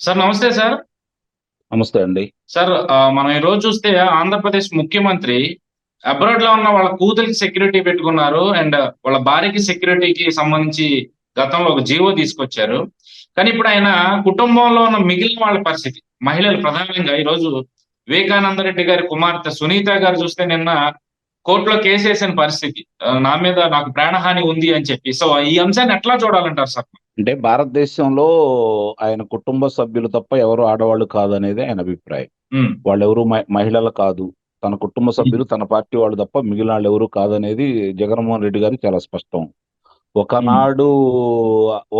Sir నమస్తే sir. నమస్తే అండి. సార్ మనం ఈరోజు చూస్తే ఆంధ్రప్రదేశ్ ముఖ్యమంత్రి అబ్రాడ్‌లో ఉన్న వాళ్ళ కూతురికి సెక్యూరిటీ పెట్టుకున్నారు. అండ్ వాళ్ళ భార్యకి సెక్యూరిటీకి సంబంధించి గతంలో ఒక జీవో తీసుకొచ్చారు. కానీ ఇప్పుడు ఆయన కుటుంబంలో ఉన్న మిగిలిన వాళ్ళ పరిస్థితి, మహిళలు ప్రధానంగా ఈరోజు వివేకానంద రెడ్డి గారి కుమార్తె సునీత గారు చూస్తే నిన్న కోర్టులో కేసేసిన పరిస్థితి. నా మీద నాకు ప్రాణహాని ఉంది అని చెప్పి. సో, ఈ అంశాన్ని ఎట్లా చూడాలంటారు సార్? అంటే భారతదేశంలో ఆయన కుటుంబ సభ్యులు తప్ప ఎవరు ఆడవాళ్ళు కాదనేది ఆయన అభిప్రాయం. హ్మ్. వాళ్ళెవరు మహిళలు కాదు. తన కుటుంబ హ్మ్. సభ్యులు, తన పార్టీ వాళ్ళు తప్ప మిగిలిన వాళ్ళెవరు కాదనేది జగన్మోహన్ రెడ్డి గారికి చాలా స్పష్టం. హ్మ్. ఒకనాడు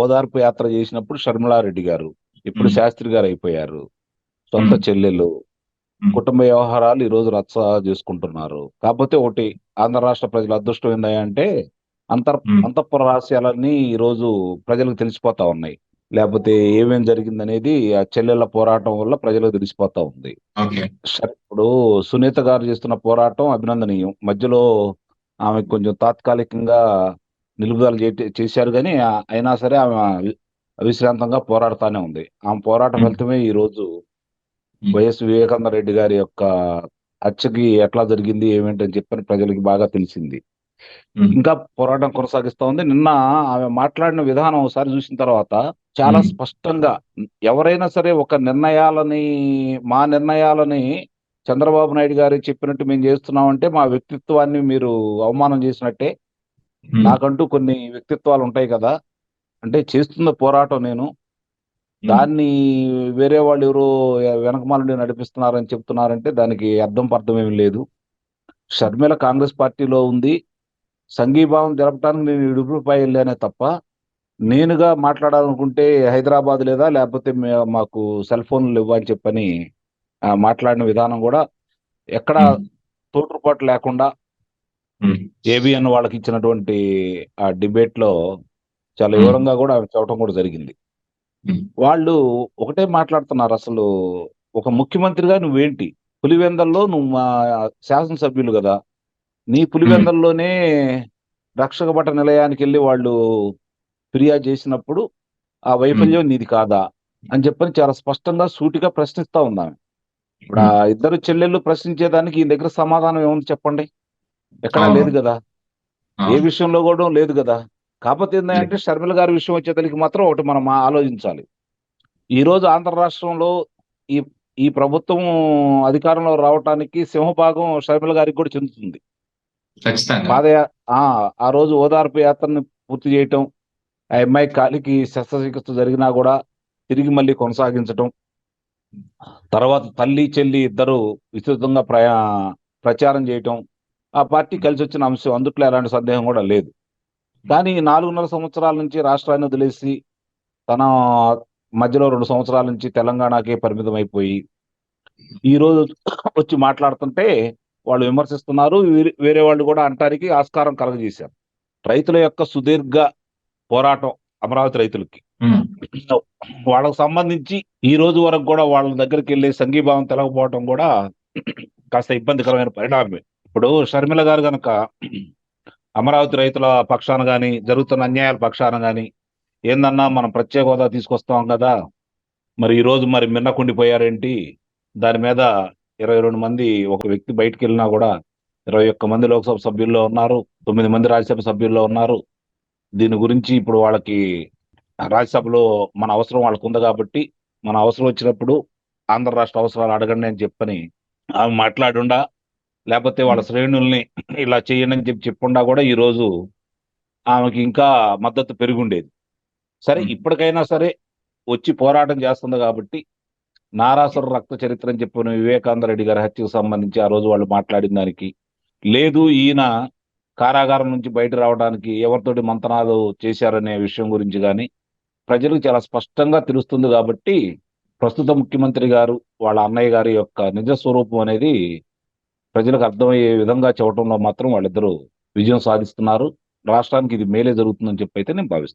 ఓదార్పు యాత్ర చేసినప్పుడు షర్మిలారెడ్డి గారు, ఇప్పుడు హ్మ్. శాస్త్రి గారు అయిపోయారు. సొంత హ్మ్. చెల్లెలు. హ్మ్. కుటుంబ వ్యవహారాలు ఈరోజు రచ్చ చేసుకుంటున్నారు. కాకపోతే ఒకటి, ఆంధ్ర రాష్ట్ర ప్రజల అదృష్టం ఏందంటే హ్మ్. అంతఃపుర రహస్యాలన్నీ ఈరోజు ప్రజలకు తెలిసిపోతా ఉన్నాయి. లేపోతే ఏమేం జరిగిందనేది ఆ చెల్లెళ్ళ పోరాటం వల్ల ప్రజలకు తెలిసిపోతా ఉంది. ఓకే. ఇప్పుడు సునీత గారు చేస్తున్న పోరాటం అభినందనీయం. మధ్యలో ఆమె కొంచెం తాత్కాలికంగా నిలుపుదల చేశారు గానీ, అయినా సరే ఆమె అవిశ్రాంతంగా పోరాడుతానే ఉంది. ఆమె పోరాట హ్మ్. ఫలితమే ఈరోజు హ్మ్. వైఎస్ వివేకానంద రెడ్డి గారి యొక్క హత్యకి ఎట్లా జరిగింది, ఏమేంటని చెప్పని ప్రజలకి బాగా తెలిసింది. హ్మ్. ఇంకా పోరాటం కొనసాగిస్తా ఉంది. నిన్న ఆమె మాట్లాడిన విధానం ఒకసారి చూసిన తర్వాత చాలా హ్మ్. స్పష్టంగా ఎవరైనా సరే మా నిర్ణయాలని చంద్రబాబు నాయుడు గారు చెప్పినట్టు మేము చేస్తున్నామంటే మా వ్యక్తిత్వాన్ని మీరు అవమానం చేసినట్టే. హ్మ్. నాకంటూ కొన్ని వ్యక్తిత్వాలు ఉంటాయి కదా! అంటే చేస్తున్న పోరాటం నేను. హ్మ్. దాన్ని వేరే వాళ్ళెవరో వెనకమాల నుండి నడిపిస్తున్నారని చెప్తున్నారంటే దానికి అర్థం పర్థం ఏమి లేదు. షర్మిల కాంగ్రెస్ పార్టీలో ఉంది. సంఘీభావం జరపడానికి నేను ఇడుపులపై ఎళ్ళానే తప్ప, నేనుగా మాట్లాడాలనుకుంటే హైదరాబాద్ లేదా లేపోతే మాకు సెల్ ఫోన్లు లెవ్వని చెప్పని మాట్లాడిన విధానం గూడా ఎక్కడా హ్మ్. తోట్రుపాటు లేకుండా హ్మ్. ఏబిఎన్ వాళ్ళకిచ్చినటువంటి ఆ డిబేట్‌లో చాలా హ్మ్. వివరంగా గూడా ఆమె చెప్పడం గూడా జరిగింది. హ్మ్. వాళ్ళు ఒకటే మాట్లాడుతున్నారసలు. ఒక ముఖ్యమంత్రిగా నువ్వేంటి? పులివెందల్లో నువ్వు మా శాసనసభ్యులు గదా! నీ హ్మ్. పులివెందల్లోనే రక్షక భట నిలయానికెళ్ళి వాళ్ళు ఫిర్యాదు చేసినప్పుడు, ఆ హ్మ్. వైఫల్యం నీది కాదా? అని చెప్పని చాలా స్పష్టంగా, సూటిగా ప్రశ్నిస్తా ఉందామె. ఇప్పుడు ఆ హ్మ్. ఇద్దరు చెల్లెళ్ళు ప్రశ్నించేదానికి ఈయన దగ్గర సమాధానం ఏముంది చెప్పండి? ఎక్కడా అవును. లేదు గదా! ఏ అవును. విషయంలో గూడా లేదు గదా! కాపోతే లేదు. ఏందంటే షర్మిల గారి విషయం వచ్చేతలకి మాత్రం ఒకటి మనం ఆలోచించాలి. ఈరోజు ఆంధ్ర రాష్ట్రంలో ఈ ఈ ప్రభుత్వం అధికారంలో రావటానికి సింహభాగం షర్మిల గారికి కూడా చెందుతుంది. ఖచ్చితంగా. పాదయా ఆ! ఆ రోజు ఓదార్పు యాత్రని పూర్తి చేయటం, ఆ అమ్మాయి కాలికి శస్త్రచికిత్స జరిగినా గూడా తిరిగి మళ్ళీ కొనసాగించటం. తర్వాత తల్లి, చెల్లి ఇద్దరు విస్తృతంగా ప్రచారం చేయటం. ఆ పార్టీ కలిసొచ్చిన అంశం. అందుట్లో ఎలాంటి సందేహం గూడా లేదు. కానీ 4.5 సంవత్సరాల నుంచి రాష్ట్రాన్ని వదిలేసి తన మధ్యలో 2 సంవత్సరాల నుంచి తెలంగాణకే పరిమితమైపోయి, ఈరోజు వచ్చి మాట్లాడుతుంటే వాళ్ళు విమర్శిస్తున్నారు. వేరే వాళ్ళు గూడా అంటానికి ఆస్కారం కలగజేశారు. రైతుల యొక్క సుదీర్ఘ పోరాటం, అమరావతి రైతులకి. హ్మ్. వాళ్ళకి సంబంధించి ఈ రోజు వరకు గూడా వాళ్ళ దగ్గరికెళ్ళి సంఘీభావం తెలవకపోవటం గూడా కాస్త ఇబ్బందికరమైన పరిణామమే. ఇప్పుడు షర్మిల గారు గనక అమరావతి రైతుల పక్షాన గాని, జరుగుతున్న అన్యాయాల పక్షాన గాని, ఏందన్నా మనం ప్రత్యేక హోదా తీసుకొస్తాం గదా! మరి ఈరోజు మరి మిన్నకుండిపోయారేంటి? దాని మీద 22 మంది, ఒక వ్యక్తి బయటికెళ్ళినా గూడా 21 మంది లోక్సభ సభ్యుల్లో ఉన్నారు. 9 మంది రాజ్యసభ సభ్యుల్లో ఉన్నారు. దీని గురించి ఇప్పుడు వాళ్ళకి రాజ్యసభలో మన అవసరం వాళ్ళకుంది గాబట్టి, మన అవసరం వచ్చినప్పుడు ఆంధ్ర రాష్ట్ర అవసరాలు అడగండి అని చెప్పని ఆమె మాట్లాడుండా, లేపోతే వాళ్ళ హ్మ్. శ్రేణుల్ని ఇలా చేయండి అని చెప్పుండా గూడా ఈరోజు ఆమెకి ఇంకా మద్దతు పెరిగుండేది. సరే, హ్మ్. ఇప్పటికైనా సరే వచ్చి పోరాటం చేస్తుంది గాబట్టి, నారాసుర రక్త చరిత్ర అని చెప్పిన వివేకానంద రెడ్డి గారి హత్యకు సంబంధించి ఆ రోజు వాళ్ళు మాట్లాడిన దానికి, లేదు ఈయన కారాగారం నుంచి బయట రావడానికి ఎవరితోటి మంతనాలు చేశారనే విషయం గురించి గాని, ప్రజలకు చాలా స్పష్టంగా తెలుస్తుంది గాబట్టి, ప్రస్తుత ముఖ్యమంత్రి గారు, వాళ్ళ అన్నయ్య గారి యొక్క నిజ స్వరూపం అనేది ప్రజలకు అర్థమయ్యే విధంగా చెప్పటంలో మాత్రం వాళ్ళిద్దరూ విజయం సాధిస్తున్నారు. రాష్ట్రానికి ఇది మేలే జరుగుతుందని చెప్పైతే నేను భావిస్తున్నాను.